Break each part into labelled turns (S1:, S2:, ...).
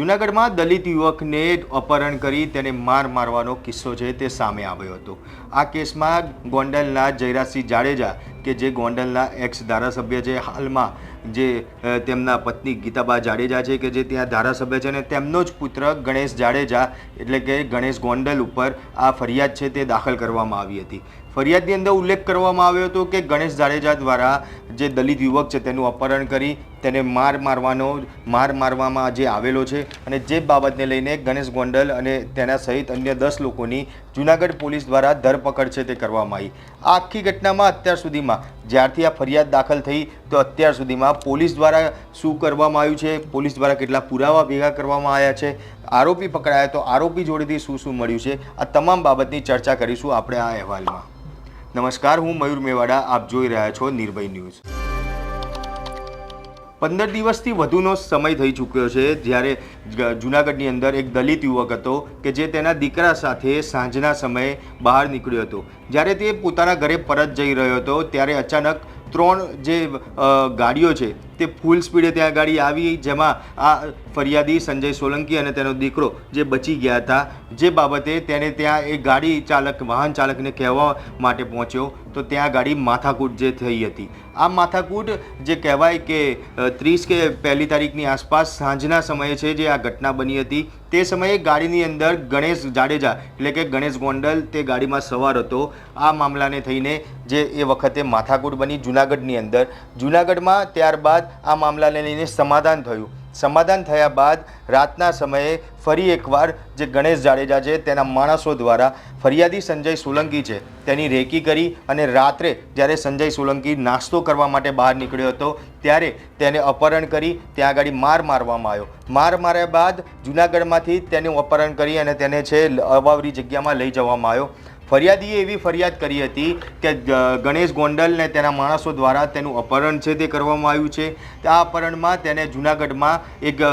S1: જૂનાગઢમાં દલિત યુવકને અપહરણ કરી તેને મારવાનો કિસ્સો છે તે સામે આવ્યો હતો। આ કેસમાં ગોંડલના જયરાજસિંહ જાડેજા કે જે ગોંડલના એક્સ ધારાસભ્ય છે, હાલમાં જે તેમના પત્ની ગીતાબા જાડેજા છે કે જે ત્યાં ધારાસભ્ય છે, અને તેમનો જ પુત્ર ગણેશ જાડેજા એટલે કે ગણેશ ગોંડલ ઉપર આ ફરિયાદ છે તે દાખલ કરવામાં આવી હતી। ફરિયાદની અંદર ઉલ્લેખ કરવામાં આવ્યો હતો કે ગણેશ જાડેજા દ્વારા જે દલિત યુવક છે તેનું અપહરણ કરી તેને મારવામાં જે આવેલો છે, અને જે બાબતને લઈને ગણેશ ગોંડલ અને તેના સહિત અન્ય 10 લોકોની જૂનાગઢ પોલીસ દ્વારા ધરપકડ છે તે કરવામાં આવી। આ આખી ઘટનામાં અત્યાર સુધીમાં જ્યારથી આ ફરિયાદ દાખલ થઈ તો અત્યાર સુધીમાં પોલીસ દ્વારા શું કરવામાં આવ્યું છે, પોલીસ દ્વારા કેટલા પુરાવા ભેગા કરવામાં આવ્યા છે, આરોપી પકડાયા તો આરોપી જોડેથી શું મળ્યું છે, આ તમામ બાબતની ચર્ચા કરીશું આપણે આ અહેવાલમાં। નમસ્કાર, હું મયુર મેવાડા, આપ જોઈ રહ્યા છો નિર્ભય ન્યૂઝ। 15 દિવસથી વધુનો સમય થઈ ચૂક્યો છે જ્યારે જૂનાગઢની અંદર એક દલિત યુવક હતો કે જે તેના દીકરા સાથે સાંજના સમયે બહાર નીકળ્યો હતો। જ્યારે તે પોતાના ઘરે પરત જઈ રહ્યો હતો ત્યારે અચાનક 3 જે ગાડીઓ છે તે ફૂલ સ્પીડે ત્યાં ગાડી આવી, જેમાં આ ફરિયાદી સંજય સોલંકી અને તેનો દીકરો જે બચી ગયા હતા, જે બાબતે તેને ત્યાં એ વાહન ચાલકને કહેવા માટે પહોંચ્યો તો ત્યાં ગાડી માથાકૂટ જે થઈ હતી। આ માથાકૂટ જે કહેવાય કે 30 કે 1 તારીખની આસપાસ સાંજના સમયે છે જે આ ઘટના બની હતી। તે સમયે ગાડીની અંદર ગણેશ જાડેજા એટલે કે ગણેશ ગોંડલ તે ગાડીમાં સવાર હતો। આ મામલાને થઈને જે એ વખતે માથાકૂટ બની જૂનાગઢની અંદર। જૂનાગઢમાં ત્યારબાદ આ મામલાને લઈને સમાધાન થયું। સમાધાન થયા બાદ રાતના સમયે ફરી એકવાર જે ગણેશ જાડેજા છે તેના માણસો દ્વારા ફરિયાદી સંજય સોલંકી છે તેની રેકી કરી, અને રાત્રે જ્યારે સંજય સોલંકી નાસ્તો કરવા માટે બહાર નીકળ્યો હતો ત્યારે તેને અપહરણ કરી ત્યાં આગળ મારવામાં આવ્યો। માર્યા બાદ જૂનાગઢમાંથી તેનું અપહરણ કરી અને તેને છે અવાવરી જગ્યામાં લઈ જવામાં આવ્યો। ફરિયાદીએ એવી ફરિયાદ કરી હતી કે ગણેશ ગોંડલ ને તેના માણસો દ્વારા તેનું અપહરણ છે તે કરવામાં આવ્યું છે। આ અપહરણમાં તેને જૂનાગઢમાં એક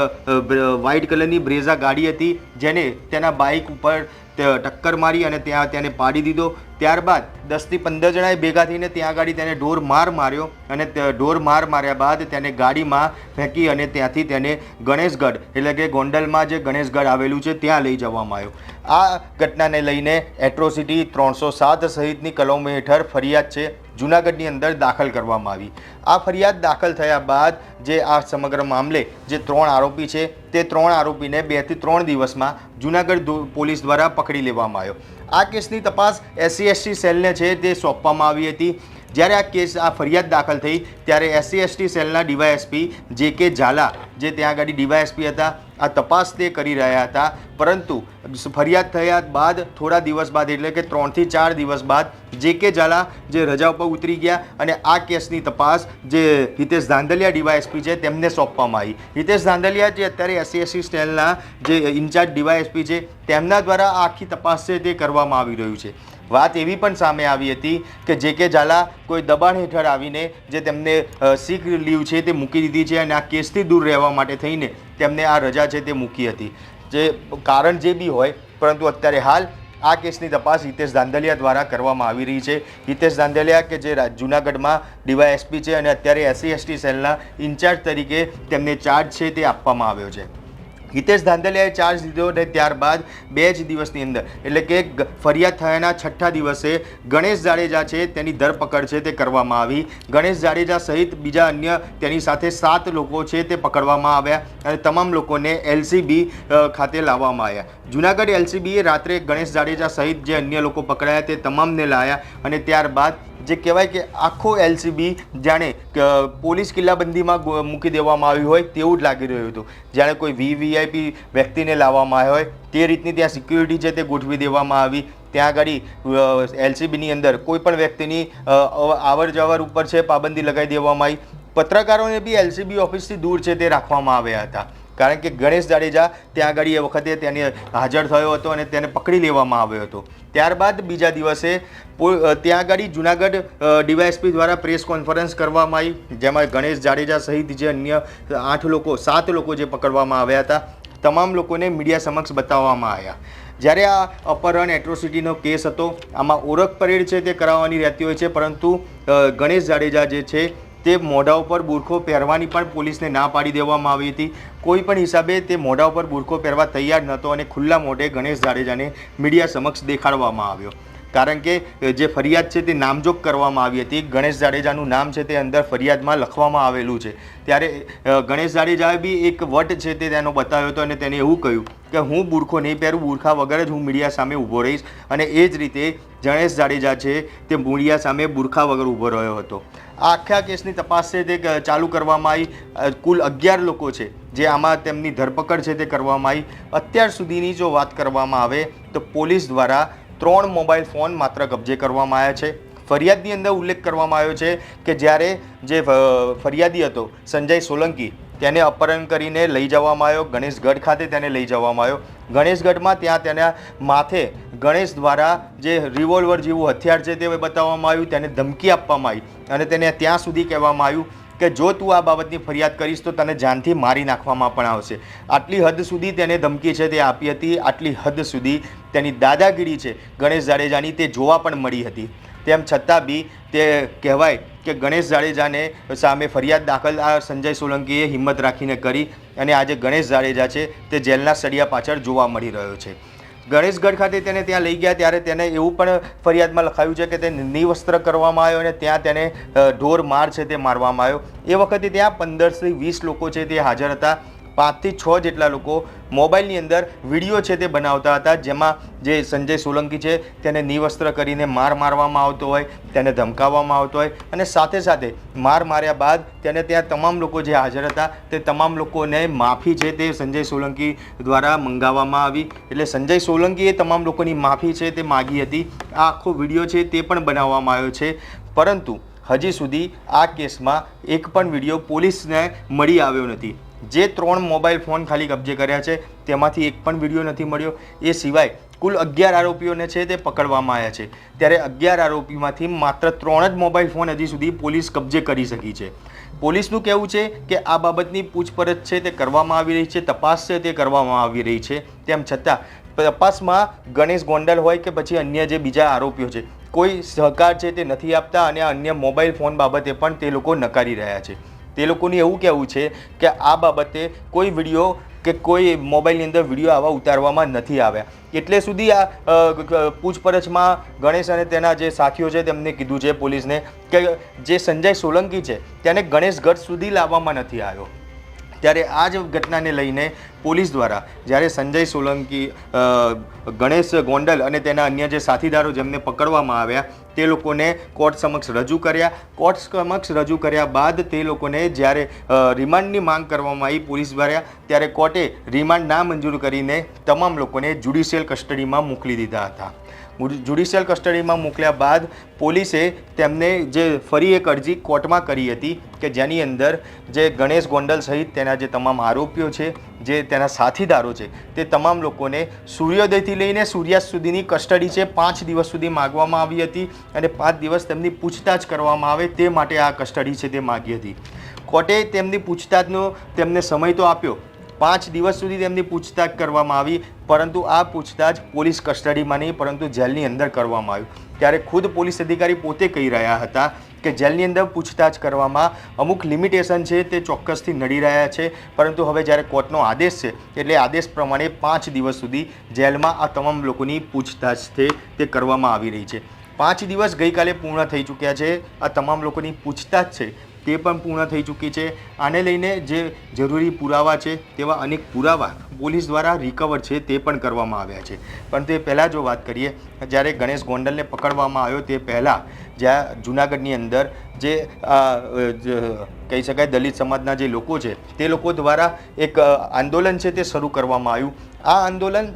S1: વ્હાઇટ કલરની બ્રેઝા ગાડી હતી જેને તેના બાઇક ઉપર ટક્કર મારી અને ત્યાં તેને પાડી દીધો। ત્યારબાદ 10 થી 15 જણાએ ભેગા થઈને ત્યાં આગળ તેને ઢોર માર્યો, અને ઢોર માર્યા બાદ તેને ગાડીમાં ફેંકી અને ત્યાંથી તેને ગણેશગઢ એટલે કે ગોંડલમાં જે ગણેશગઢ આવેલું છે ત્યાં લઈ જવામાં આવ્યો। આ ઘટનાને લઈને એટ્રોસિટી 307 સહિતની કલમો હેઠળ ફરિયાદ છે જૂનાગઢની અંદર દાખલ કરવામાં આવી। આ ફરિયાદ દાખલ થયા બાદ જે આ સમગ્ર મામલે જે 3 આરોપી છે તે 3 આરોપીને 2 થી 3 દિવસમાં જૂનાગઢ પોલીસ દ્વારા પકડી લેવામાં આવ્યો। આ કેસની તપાસ SC/ST સેલને છે તે સોંપવામાં આવી હતી। જ્યારે આ ફરિયાદ દાખલ થઈ ત્યારે SC/ST સેલના DYSP JK ઝાલા જે ત્યાં આગળ DYSP હતા આ તપાસ તે કરી રહ્યા હતા, પરંતુ ફરિયાદ થયા બાદ થોડા દિવસ બાદ એટલે કે 3 થી 4 દિવસ બાદ JK ઝાલા જે રજા ઉપર ઉતરી ગયા અને આ કેસની તપાસ જે હિતેશ ધાંધલિયા DYSP છે તેમને સોંપવામાં આવી। હિતેશ ધાંધલિયા જે અત્યારે SC/ST સેલના જે ઇન્ચાર્જ DYSP છે તેમના દ્વારા આખી તપાસ છે તે કરવામાં આવી રહ્યું છે। વાત એવી પણ સામે આવી હતી કે JK ઝાલા કોઈ દબાણ હેઠળ આવીને જે તેમને સિક લીવ છે તે મૂકી દીધી છે અને આ કેસથી દૂર રહેવા માટે થઈને તેમને આ રજા છે તે મૂકી હતી। જે કારણ જે બી હોય, પરંતુ અત્યારે હાલ આ કેસની તપાસ હિતેશ ધાંધલિયા દ્વારા કરવામાં આવી રહી છે। હિતેશ ધાંધલિયા કે જે જૂનાગઢમાં DYSP છે અને અત્યારે SC/ST સેલના ઇન્ચાર્જ તરીકે તેમને ચાર્જ છે તે આપવામાં આવ્યો છે। હિતેશ ધાંધલિયાએ ચાર્જ લીધો અને ત્યારબાદ 2 જ દિવસની અંદર એટલે કે ફરિયાદ થયાના 6ઠા દિવસે ગણેશ જાડેજા છે તેની ધરપકડ છે તે કરવામાં આવી। ગણેશ જાડેજા સહિત બીજા અન્ય તેની સાથે 7 લોકો છે તે પકડવામાં આવ્યા અને તમામ લોકોને LCB ખાતે લાવવામાં આવ્યા। જૂનાગઢ LCBએ રાત્રે ગણેશ જાડેજા સહિત જે અન્ય લોકો પકડાયા તે તમામને લાવ્યા અને ત્યારબાદ જે કહેવાય કે આખો LCB જાણે પોલીસ કિલ્લાબંધીમાં મૂકી દેવામાં આવ્યું હોય તેવું જ લાગી રહ્યું હતું। જાણે કોઈ VVIP વ્યક્તિને લાવવામાં આવ્યો હોય તે રીતની ત્યાં સિક્યુરિટી છે તે ગોઠવી દેવામાં આવી। ત્યાં આગળ LCBની અંદર કોઈ પણ વ્યક્તિની આવર જવર ઉપર છે પાબંદી લગાવી દેવામાં આવી। પત્રકારોને બી LCB ઓફિસથી દૂર છે તે રાખવામાં આવ્યા હતા, કારણ કે ગણેશ જાડેજા ત્યાં આગળ એ વખતે તેને હાજર થયો હતો અને તેને પકડી લેવામાં આવ્યો હતો। ત્યારબાદ બીજા દિવસે ત્યાં આગળ જૂનાગઢ DYSP દ્વારા પ્રેસ કોન્ફરન્સ કરવામાં આવી, જેમાં ગણેશ જાડેજા સહિત જે અન્ય 7 લોકો જે પકડવામાં આવ્યા હતા તમામ લોકોને મીડિયા સમક્ષ બતાવવામાં આવ્યા। જ્યારે આ અપહરણ એટ્રોસિટીનો કેસ હતો આમાં ઓળખ પરેડ છે તે કરાવવાની રહેતી હોય છે, પરંતુ ગણેશ જાડેજા જે છે તે મોઢા ઉપર બુરખો પહેરવાની પણ પોલીસને ના પાડી દેવામાં આવી હતી। કોઈ પણ હિસાબે તે મોઢા ઉપર બુરખો પહેરવા તૈયાર નહોતો અને ખુલ્લા મોઢે ગણેશ જાડેજાને મીડિયા સમક્ષ દેખાડવામાં આવ્યો. કારણ કે જે ફરિયાદ છે તે નામજોગ કરવામાં આવી હતી. ગણેશ જાડેજાનું નામ છે તે અંદર ફરિયાદમાં લખવામાં આવેલું છે. ત્યારે ગણેશ જાડેજાએ બી એક વટ છે તે તેનો બતાવ્યો હતો અને તેને એવું કહ્યું કે હું બુરખો નહીં પહેરું, બુરખા વગર જ હું મીડિયા સામે ઊભો રહીશ. અને એ જ રીતે ગણેશ જાડેજા છે તે મીડિયા સામે બુરખા વગર ઊભો રહ્યો હતો. આ આખા કેસની તપાસ છે તે ચાલુ કરવામાં આવી. કુલ 11 લોકો છે જે આમાં તેમની ધરપકડ છે તે કરવામાં આવી. અત્યાર સુધીની જો વાત કરવામાં આવે તો પોલીસ દ્વારા 3 મોબાઈલ ફોન માત્ર કબજે કરવામાં આવ્યા છે. ફરિયાદની અંદર ઉલ્લેખ કરવામાં આવ્યો છે કે જ્યારે જે ફરિયાદી હતો સંજય સોલંકી તેને અપહરણ કરીને લઈ જવામાં આવ્યો ગણેશગઢ ખાતે, તેને લઈ જવામાં આવ્યો. ગણેશગઢમાં ત્યાં તેના માથે ગણેશ દ્વારા જે રિવોલ્વર જેવું હથિયાર છે તે બતાવવામાં આવ્યું, તેને ધમકી આપવામાં આવી અને તેને ત્યાં સુધી કહેવામાં આવ્યું કે જો તું આ બાબતની ફરિયાદ કરીશ તો તને જાનથી મારી નાખવામાં પણ આવશે. આટલી હદ સુધી તેને ધમકી છે તે આપી હતી. આટલી હદ સુધી તેની દાદાગીરી છે ગણેશ જાડેજાની તે જોવા પણ મળી હતી. તેમ છતાં બી તે કહેવાય કે ગણેશ જાડેજાને સામે ફરિયાદ દાખલ આ સંજય સોલંકીએ હિંમત રાખીને કરી અને આજે ગણેશ જાડેજા છે તે જેલના સળિયા પાછળ જોવા મળી રહ્યો છે. ગણેશગઢ ખાતે તેને ત્યાં લઈ ગયા ત્યારે તેને એવું પણ ફરિયાદમાં લખાયું છે કે તે નિવસ્ત્ર કરવામાં આવ્યો અને ત્યાં તેને ઢોર માર છે તે મારવામાં આવ્યો. એ વખતે ત્યાં 15 થી 20 લોકો છે તે હાજર હતા. 5 થી 6 જેટલા લોકો મોબાઈલની અંદર વિડીયો છે તે બનાવતા હતા, જેમાં જે સંજય સોલંકી છે તેને નિવસ્ત્ર કરીને મારવામાં આવતો હોય, તેને ધમકાવવામાં આવતો હોય અને સાથે સાથે માર્યા બાદ તેને ત્યાં તમામ લોકો જે હાજર હતા તે તમામ લોકોને માફી છે તે સંજય સોલંકી દ્વારા મંગાવવામાં આવી. એટલે સંજય સોલંકીએ તમામ લોકોની માફી છે તે માગી હતી. આ આખો વિડીયો છે તે પણ બનાવવામાં આવ્યો છે. પરંતુ હજી સુધી આ કેસમાં એક પણ વિડીયો પોલીસને મળી આવ્યો નથી. જે 3 મોબાઈલ ફોન ખાલી કબજે કર્યા છે તેમાંથી એક પણ વિડીયો નથી મળ્યો. એ સિવાય કુલ 11 આરોપીઓને છે તે પકડવામાં આવ્યા છે. ત્યારે 11 આરોપીમાંથી માત્ર 3 જ મોબાઈલ ફોન હજી સુધી પોલીસ કબજે કરી શકી છે. પોલીસનું કહેવું છે કે આ બાબતની પૂછપરછ છે તે કરવામાં આવી રહી છે, તપાસ છે તે કરવામાં આવી રહી છે. તેમ છતાં તપાસમાં ગણેશ ગોંડલ હોય કે પછી અન્ય જે બીજા આરોપીઓ છે કોઈ સહકાર છે તે નથી આપતા અને અન્ય મોબાઈલ ફોન બાબતે પણ તે લોકો નકારી રહ્યા છે. તે લોકોનું એવું કહેવું છે કે આ બાબતે કોઈ વિડીયો કે કોઈ મોબાઈલની અંદર વિડીયો આવા ઉતારવામાં નથી આવ્યા. એટલે સુધી આ પૂછપરછમાં ગણેશ અને તેના જે સાથીઓ છે તેમને કીધું છે પોલીસને કે જે સંજય સોલંકી છે તેને ગણેશગઢ સુધી લાવવામાં નથી આવ્યો. ત્યારે આ જ ઘટનાને લઈને પોલીસ દ્વારા જ્યારે સંજય સોલંકી, ગણેશ ગોંડલ અને તેના અન્ય જે સાથીદારો જેમને પકડવામાં આવ્યા તે લોકોને કોર્ટ સમક્ષ રજૂ કર્યા. કોર્ટ સમક્ષ રજૂ કર્યા બાદ તે લોકોને જ્યારે રિમાન્ડની માંગ કરવામાં આવી પોલીસ દ્વારા, ત્યારે કોર્ટે રિમાન્ડ ના મંજૂર કરીને તમામ લોકોને જ્યુડિશિયલ કસ્ટડીમાં મોકલી દીધા હતા. જ્યુડિશિયલ કસ્ટડીમાં મોકલ્યા બાદ પોલીસે તેમને જે ફરી એક અરજી કોર્ટમાં કરી હતી કે જેની અંદર જે ગણેશ ગોંડલ સહિત તેના જે તમામ આરોપીઓ છે, જે તેના સાથીદારો છે, તે તમામ લોકોને સૂર્યોદયથી લઈને સૂર્યાસ્ત સુધીની કસ્ટડી છે 5 દિવસ સુધી માગવામાં આવી હતી અને 5 દિવસ તેમની પૂછતાછ કરવામાં આવે તે માટે આ કસ્ટડી છે તે માગી હતી. કોર્ટે તેમની પૂછતાછનો તેમને સમય તો આપ્યો, 5 દિવસ સુધી તેમની પૂછતાછ કરવામાં આવી, પરંતુ આ પૂછતાછ પોલીસ કસ્ટડીમાં નહીં પરંતુ જેલની અંદર કરવામાં આવી. ત્યારે ખુદ પોલીસ અધિકારી પોતે કહી રહ્યા હતા કે જેલની અંદર પૂછતાછ કરવામાં અમુક લિમિટેશન છે તે ચોક્કસથી નડી રહ્યા છે, પરંતુ હવે જ્યારે કોર્ટનો આદેશ છે એટલે આદેશ પ્રમાણે 5 દિવસ સુધી જેલમાં આ તમામ લોકોની પૂછતાછ છે તે કરવામાં આવી રહી છે. 5 દિવસ ગઈકાલે પૂર્ણ થઈ ચૂક્યા છે. આ તમામ લોકોની પૂછતાછ છે તે પણ પૂર્ણ થઈ ચૂકી છે. આને લઈને જે જરૂરી પુરાવા છે તેવા અનેક પુરાવા પોલીસ દ્વારા રિકવર છે તે પણ કરવામાં આવ્યા છે. પણ તે પહેલાં જો વાત કરીએ, જ્યારે ગણેશ ગોંડલને પકડવામાં આવ્યો તે પહેલાં જ્યાં જૂનાગઢની અંદર જે કહી શકાય દલિત સમાજના જે લોકો છે તે લોકો દ્વારા એક આંદોલન છે તે શરૂ કરવામાં આવ્યું. આ આંદોલન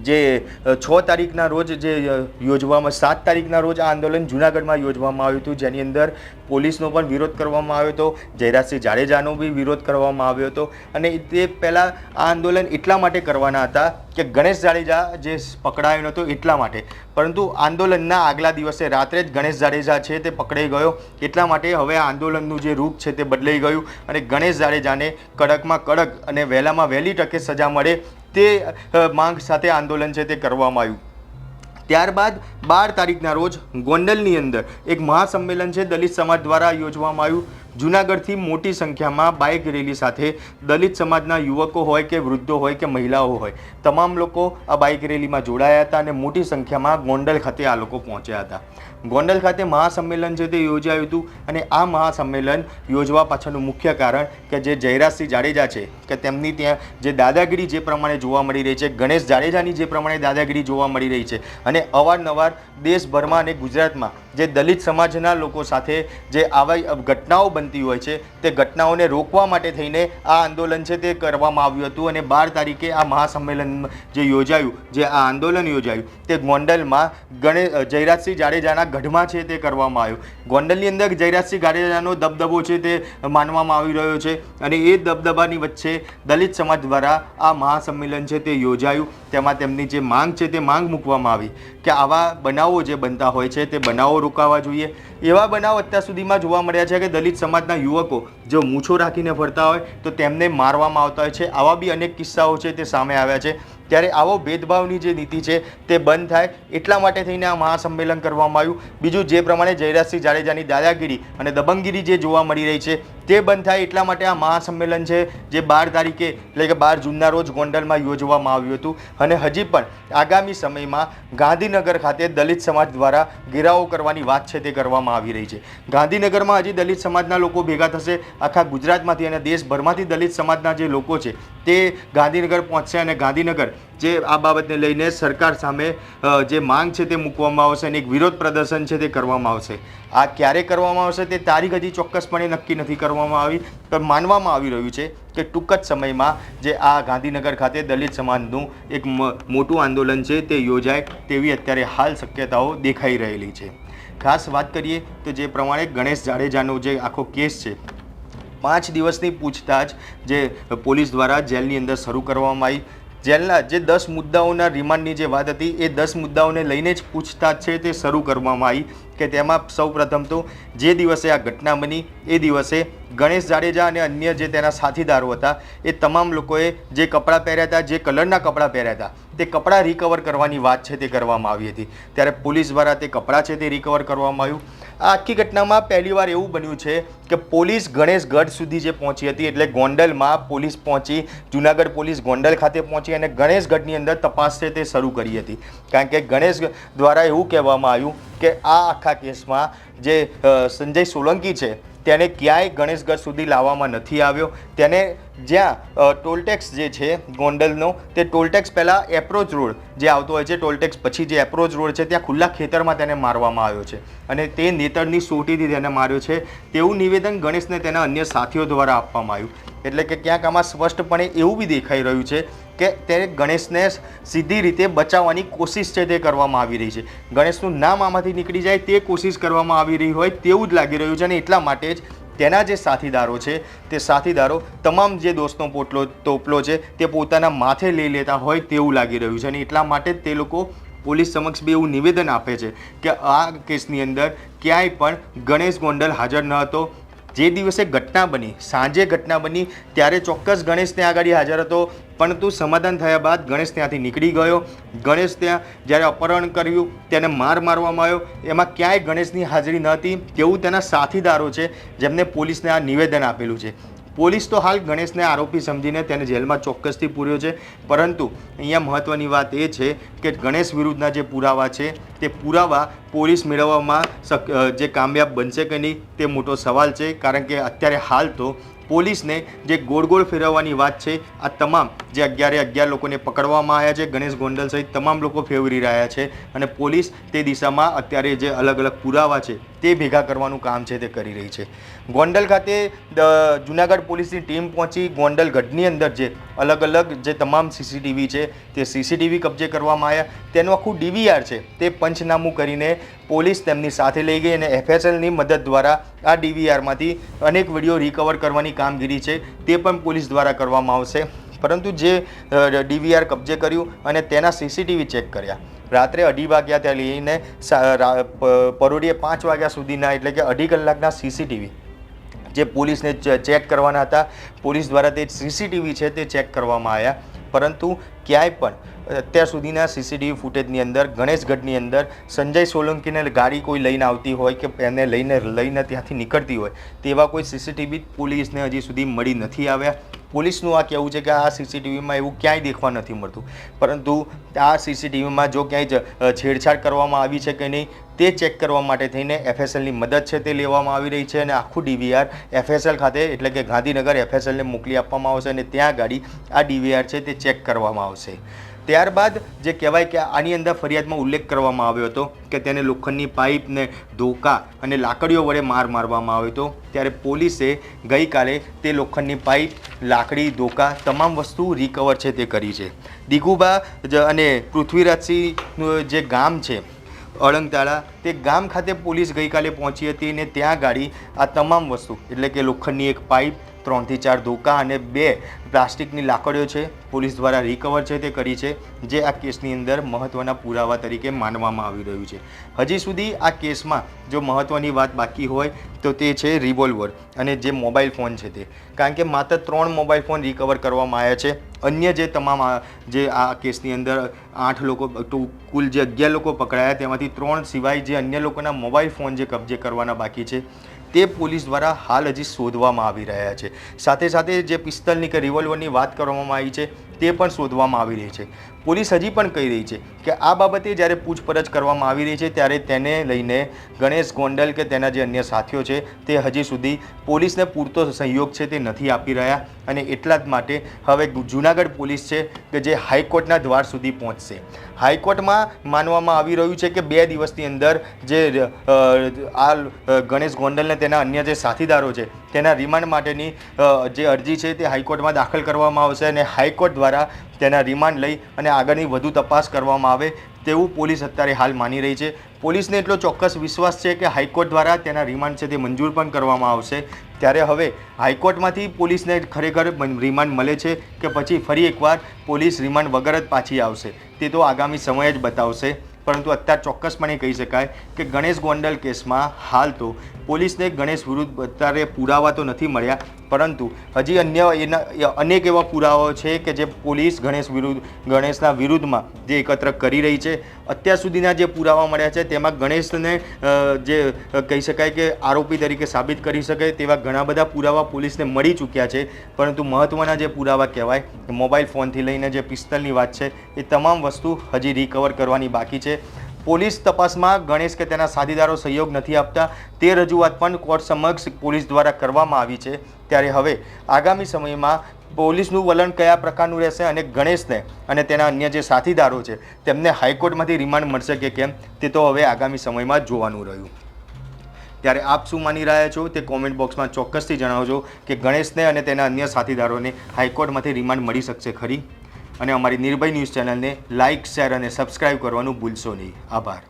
S1: જે 6 તારીખના રોજ જે યોજવામાં 7 તારીખના રોજ આ આંદોલન જૂનાગઢમાં યોજવામાં આવ્યું હતું, જેની અંદર પોલીસનો પણ વિરોધ કરવામાં આવ્યો હતો, જયરાજસિંહ જાડેજાનો બી વિરોધ કરવામાં આવ્યો હતો. અને તે પહેલાં આ આંદોલન એટલા માટે કરવાના હતા કે ગણેશ જાડેજા જે પકડાયો નહોતો એટલા માટે, પરંતુ આંદોલનના આગલા દિવસે રાત્રે જ ગણેશ જાડેજા છે તે પકડાઈ ગયો. એટલા માટે હવે આ આંદોલનનું જે રૂપ છે તે બદલાઈ ગયું અને ગણેશ જાડેજાને કડકમાં કડક અને વહેલામાં વહેલી તકે સજા મળે તે માંગ સાથે આંદોલન છે તે કરવામાં આવ્યું. ત્યારબાદ 12 તારીખના રોજ ગોંડલની અંદર એક મહાસંમેલન છે દલિત સમાજ દ્વારા યોજવામાં આવ્યું. જૂનાગઢથી મોટી સંખ્યામાં બાઇક રેલી સાથે દલિત સમાજના યુવકો હોય કે વૃદ્ધો હોય કે મહિલાઓ હોય તમામ લોકો આ બાઇક રેલીમાં જોડાયા હતા અને મોટી સંખ્યામાં ગોંડલ ખાતે આ લોકો પહોંચ્યા હતા. ગોંડલ ખાતે મહાસંમેલન છે તે યોજાયું હતું અને આ મહાસંમેલન યોજવા પાછળનું મુખ્ય કારણ કે જે જયરાજસિંહ જાડેજા છે કે તેમની ત્યાં જે દાદાગીરી જે પ્રમાણે જોવા મળી રહી છે, ગણેશ જાડેજાની જે પ્રમાણે દાદાગીરી જોવા મળી રહી છે અને અવારનવાર દેશભરમાં અને ગુજરાતમાં જે દલિત સમાજના લોકો સાથે જે આવા ઘટનાઓ બનતી હોય છે તે ઘટનાઓને રોકવા માટે થઈને આ આંદોલન છે તે કરવામાં આવ્યું હતું અને 12 તારીખે આ મહાસંમેલન જે યોજાયું, જે આ આંદોલન યોજાયું તે ગોંડલમાં જયરાજસિંહ જાડેજાના ગઢમાં છે તે કરવામાં આવ્યું. ગોંડલની અંદર જયરાજસિંહ જાડેજાનો દબદબો છે તે માનવામાં આવી રહ્યો છે અને એ દબદબાની વચ્ચે દલિત સમાજ દ્વારા આ મહાસંમેલન છે તે યોજાયું. તેમાં તેમની જે માંગ છે તે માંગ મૂકવામાં આવી કે આવા બનાવો જે બનતા હોય છે તે બનાવો રોકાવા જોઈએ. એવા બનાવ અત્યાર સુધીમાં જોવા મળ્યા છે કે દલિત સમાજના યુવકો જો મૂછો રાખીને ફરતા હોય તો તેમને મારવામાં આવતા હોય છે. આવા બી અનેક કિસ્સાઓ છે તે સામે આવ્યા છે. ત્યારે આવો ભેદભાવની જે નીતિ છે તે બંધ થાય એટલા માટે થઈને આ મહાસંમેલન કરવામાં આવ્યું. બીજું જે પ્રમાણે જયરાજસિંહ જાડેજાની દાદાગીરી અને દબંગગીરી જે જોવા મળી રહી છે તે બંધ થાય એટલા માટે આ મહાસંમેલન છે જે 12 તારીખે એટલે કે 12 જૂનના રોજ ગોંડલમાં યોજવામાં આવ્યું હતું અને હજી પણ આગામી સમયમાં ગાંધીનગર ખાતે દલિત સમાજ દ્વારા ઘેરાવો કરવાની વાત છે તે કરવામાં આવી રહી છે. ગાંધીનગરમાં હજી દલિત સમાજના લોકો ભેગા થશે. આખા ગુજરાતમાંથી અને દેશભરમાંથી દલિત સમાજના જે લોકો છે તે ગાંધીનગર પહોંચશે અને ગાંધીનગર જે આ બાબતને લઈને સરકાર સામે જે માંગ છે તે મૂકવામાં આવશે અને એક વિરોધ પ્રદર્શન છે તે કરવામાં આવશે. આ ક્યારે કરવામાં આવશે તે તારીખ હજી ચોક્કસપણે નક્કી નથી કરવામાં આવી, પણ માનવામાં આવી રહ્યું છે કે ટૂંક જ સમયમાં જે આ ગાંધીનગર ખાતે દલિત સમાજનું એક મોટું આંદોલન છે તે યોજાય તેવી અત્યારે હાલ શક્યતાઓ દેખાઈ રહેલી છે. ખાસ વાત કરીએ તો જે પ્રમાણે ગણેશ જાડેજાનો જે આખો કેસ છે 5 દિવસની પૂછતાછ જે પોલીસ દ્વારા જેલની અંદર શરૂ કરવામાં આવી. જેલના જે 10 મુદ્દાઓના રિમાન્ડની જે વાત હતી એ 10 મુદ્દાઓને લઈને જ પૂછતાછ છે તે શરૂ કરવામાં આવી કે તેમાં સૌપ્રથમ તો જે દિવસે આ ઘટના બની એ દિવસે ગણેશ જાડેજા અને અન્ય જે તેના સાથીદારો હતા એ તમામ લોકોએ જે કપડાં પહેર્યા હતા, જે કલરના કપડાં પહેર્યા હતા તે કપડાં રિકવર કરવાની વાત છે તે કરવામાં આવી હતી. ત્યારે પોલીસ દ્વારા તે કપડાં છે તે રિકવર કરવામાં આવ્યું. આ આખી ઘટનામાં પહેલીવાર એવું બન્યું છે કે પોલીસ ગણેશગઢ સુધી જે પહોંચી હતી એટલે ગોંડલમાં પોલીસ પહોંચી, જૂનાગઢ પોલીસ ગોંડલ ખાતે પહોંચી અને ગણેશગઢની અંદર તપાસ છે તે શરૂ કરી હતી. કારણ કે ગણેશ દ્વારા એવું કહેવામાં આવ્યું કે આ આખા કેસમાં જે સંજય સોલંકી છે તેને ક્યાંય ગણેશગઢ સુધી લાવવામાં નથી આવ્યો. તેને જ્યાં ટોલટેક્સ જે છે ગોંડલનો તે ટોલટેક્સ પહેલાં એપ્રોચ રોડ જે આવતો હોય છે, ટોલટેક્સ પછી જે એપ્રોચ રોડ છે ત્યાં ખુલ્લા ખેતરમાં તેને મારવામાં આવ્યો છે અને તે નેતરની સોટીથી તેને માર્યો છે તેવું નિવેદન ગણેશને તેના અન્ય સાથીઓ દ્વારા આપવામાં આવ્યું. એટલે કે ક્યાંક આમાં સ્પષ્ટપણે એવું બી દેખાઈ રહ્યું છે કે તે ગણેશને સીધી રીતે બચાવવાની કોશિશ છે તે કરવામાં આવી રહી છે. ગણેશનું નામ આમાંથી નીકળી જાય તે કોશિશ કરવામાં આવી રહી હોય તેવું જ લાગી રહ્યું છે અને એટલા માટે જ તેના જે સાથીદારો છે તે સાથીદારો તમામ જે દોષનો ટોપલો છે તે પોતાના માથે લઈ લેતા હોય તેવું લાગી રહ્યું છે અને એટલા માટે જ તે લોકો પોલીસ સમક્ષ બી એવું નિવેદન આપે છે કે આ કેસની અંદર ક્યાંય પણ ગણેશ ગોંડલ હાજર ન હતો. જે દિવસે ઘટના બની, સાંજે ઘટના બની ત્યારે ચોક્કસ ગણેશ ત્યાં આગળ હાજર હતો, પરંતુ સમાધાન થયા બાદ ગણેશ ત્યાંથી નીકળી ગયો. ગણેશ ત્યાં જ્યારે અપહરણ કર્યું તેને મારવામાં આવ્યો, એમાં ક્યાંય ગણેશની હાજરી ન હતી તેવું તેના સાથીદારો છે જેમને પોલીસને આ નિવેદન આપેલું છે. પોલીસ તો હાલ ગણેશને આરોપી સમજીને તેને જેલમાં ચોક્કસથી પૂર્યો છે, પરંતુ અહીંયા મહત્ત્વની વાત એ છે કે ગણેશ વિરુદ્ધના જે પુરાવા છે તે પુરાવા પોલીસ મેળવવામાં જે કામયાબ બનશે કે નહીં તે મોટો સવાલ છે. કારણ કે અત્યારે હાલ તો પોલીસને જે ગોળ ફેરવવાની વાત છે આ તમામ જે 11 લોકોને પકડવામાં આવ્યા છે ગણેશ ગોંડલ સહિત તમામ લોકો ફેવરી રહ્યા છે અને પોલીસ તે દિશામાં અત્યારે જે અલગ અલગ પુરાવા છે તે ભેગા કરવાનું કામ છે તે કરી રહી છે. ગોંડલ ખાતે જૂનાગઢ પોલીસની ટીમ પહોંચી ગોંડલ ગઢની અંદર જે અલગ જે તમામ સીસીટીવી છે તે સીસીટીવી કબજે કરવામાં આવ્યા. તેનું આખું ડીવીઆર છે તે પંચનામું કરીને પોલીસ તેમની સાથે લઈ ગઈ અને એફએસએલની મદદ દ્વારા આ ડીવીઆરમાંથી અનેક વિડીયો રિકવર કરવાની કામગીરી છે તે પણ પોલીસ દ્વારા કરવામાં આવશે. પરંતુ જે ડીવીઆર કબજે કર્યું અને તેના સીસીટીવી ચેક કર્યા રાત્રે 2:30 વાગ્યાથી લઈને પરોઢિયે 5 વાગ્યા સુધીના એટલે કે 2.5 કલાકના સીસીટીવી જે પોલીસને ચેક કરવાના હતા, પોલીસ દ્વારા તે સીસીટીવી છે તે ચેક કરવામાં આવ્યા. પરંતુ ક્યાંય પણ અત્યાર સુધીના સીસીટીવી ફૂટેજની અંદર ગણેશગઢની અંદર સંજય સોલંકીને ગાડી કોઈ લઈને આવતી હોય કે એને લઈને ત્યાંથી નીકળતી હોય તેવા કોઈ સીસીટીવી પોલીસને હજી સુધી મળી નથી આવ્યા. પોલીસનું આ કહેવું છે કે આ સીસીટીવીમાં એવું ક્યાંય દેખવા નથી મળતું, પરંતુ આ સીસીટીવીમાં જો ક્યાંય છેડછાડ કરવામાં આવી છે કે નહીં તે ચેક કરવા માટે થઈને FSLની મદદ છે તે લેવામાં આવી રહી છે અને આખું DVR FSL ખાતે એટલે કે ગાંધીનગર FSLને મોકલી આપવામાં આવશે અને ત્યાં ગાડી આ DVR છે તે ચેક કરવામાં આવશે. ત્યારબાદ જે કહેવાય કે આની અંદર ફરિયાદમાં ઉલ્લેખ કરવામાં આવ્યો હતો કે તેને લોખંડની પાઇપને ધોકા અને લાકડીઓ વડે મારવામાં આવ્યો હતો. ત્યારે પોલીસે ગઈકાલે તે લોખંડની પાઇપ, લાકડી, ધોકા તમામ વસ્તુ રિકવર છે તે કરી છે. દિગુબા અને પૃથ્વીરાજસિંહનું જે ગામ છે અળંગતાળા, તે ગામ ખાતે પોલીસ ગઈકાલે પહોંચી હતી અને ત્યાં ગાડી આ તમામ વસ્તુ એટલે કે લોખંડની એક પાઇપ, 3 થી 4 ધોકા અને 2 પ્લાસ્ટિકની લાકડીઓ છે પોલીસ દ્વારા રિકવર છે તે કરી છે, જે આ કેસની અંદર મહત્ત્વના પુરાવા તરીકે માનવામાં આવી રહ્યું છે. હજી સુધી આ કેસમાં જો મહત્ત્વની વાત બાકી હોય તો તે છે રિવોલ્વર અને જે મોબાઈલ ફોન છે તે, કારણ કે માત્ર 3 મોબાઈલ ફોન રિકવર કરવામાં આવ્યા છે. અન્ય જે તમામ જે આ કેસની અંદર 8 લોકો કુલ જે 11 લોકો પકડાયા તેમાંથી 3 સિવાય જે અન્ય લોકોના મોબાઈલ ફોન જે કબજે કરવાના બાકી છે તે પોલીસ દ્વારા હાલ હજી શોધવામાં આવી રહ્યા છે. સાથે સાથે જે પિસ્તલની કે રિવોલ્વરની વાત કરવામાં આવી છે તે પણ શોધવામાં આવી રહી છે. પોલીસ હજી પણ કહી રહી છે કે આ બાબતે જ્યારે પૂછપરછ કરવામાં આવી રહી છે ત્યારે તેને લઈને ગણેશ ગોંડલ કે તેના જે અન્ય સાથીઓ છે તે હજી સુધી પોલીસને પૂરતો સહયોગ છે તે નથી આપી રહ્યા અને એટલા જ માટે હવે જૂનાગઢ પોલીસ છે કે જે હાઈકોર્ટના દ્વાર સુધી પહોંચશે. હાઈકોર્ટમાં માનવામાં આવી રહ્યું છે કે 2 દિવસની અંદર જે આ ગણેશ ગોંડલને તેના અન્ય જે સાથીદારો છે તેના રિમાન્ડ માટેની જે અરજી છે તે હાઈકોર્ટમાં દાખલ કરવામાં આવશે અને હાઈકોર્ટ દ્વારા તેના રિમાન્ડ લઈ અને આગળની વધુ તપાસ કરવામાં આવે તેવું પોલીસ અત્યારે હાલ માની રહી છે. પોલીસને એટલો ચોક્કસ વિશ્વાસ છે કે હાઈકોર્ટ દ્વારા તેના રિમાન્ડ છે તે મંજૂર પણ કરવામાં આવશે. ત્યારે હવે હાઈકોર્ટમાંથી પોલીસને ખરેખર રિમાન્ડ મળે છે કે પછી ફરી એકવાર પોલીસ રિમાન્ડ વગર જ પાછી આવશે તે તો આગામી સમય જ બતાવશે. પરંતુ અત્યારે ચોક્કસપણે કહી શકાય કે ગણેશ ગોંડલ કેસમાં હાલ તો પોલીસને ગણેશ વિરુદ્ધ અત્યારે પુરાવા તો નથી મળ્યા, પરંતુ હજી અન્ય અનેક એવા પુરાવાઓ છે કે જે પોલીસ ગણેશના વિરુદ્ધમાં જે એકત્ર કરી રહી છે. અત્યાર સુધીના જે પુરાવા મળ્યા છે તેમાં ગણેશને જે કહી શકાય કે આરોપી તરીકે સાબિત કરી શકે તેવા ઘણા બધા પુરાવા પોલીસને મળી ચૂક્યા છે, પરંતુ મહત્ત્વના જે પુરાવા કહેવાય મોબાઈલ ફોનથી લઈને જે પિસ્તલની વાત છે એ તમામ વસ્તુ હજી રિકવર કરવાની બાકી છે. પોલીસ તપાસમાં ગણેશ કે તેના સાથીદારો સહયોગ નથી આપતા તે રજૂઆત પણ કોર્ટ સમક્ષ પોલીસ દ્વારા કરવામાં આવી છે. ત્યારે હવે આગામી સમયમાં પોલીસનું વલણ કયા પ્રકારનું રહેશે અને ગણેશને અને તેના અન્ય જે સાથીદારો છે તેમને હાઈકોર્ટમાંથી રિમાન્ડ મળશે કે કેમ તે તો હવે આગામી સમયમાં જોવાનું રહ્યું. ત્યારે આપ શું માની રહ્યા છો તે કોમેન્ટ બોક્સમાં ચોક્કસથી જણાવજો કે ગણેશને અને તેના અન્ય સાથીદારોને હાઈકોર્ટમાંથી રિમાન્ડ મળી શકશે ખરી. અને અમારી નિર્ભય ન્યૂઝ ચેનલને લાઇક, શેર અને સબસ્ક્રાઈબ કરવાનું ભૂલશો નહીં. આભાર.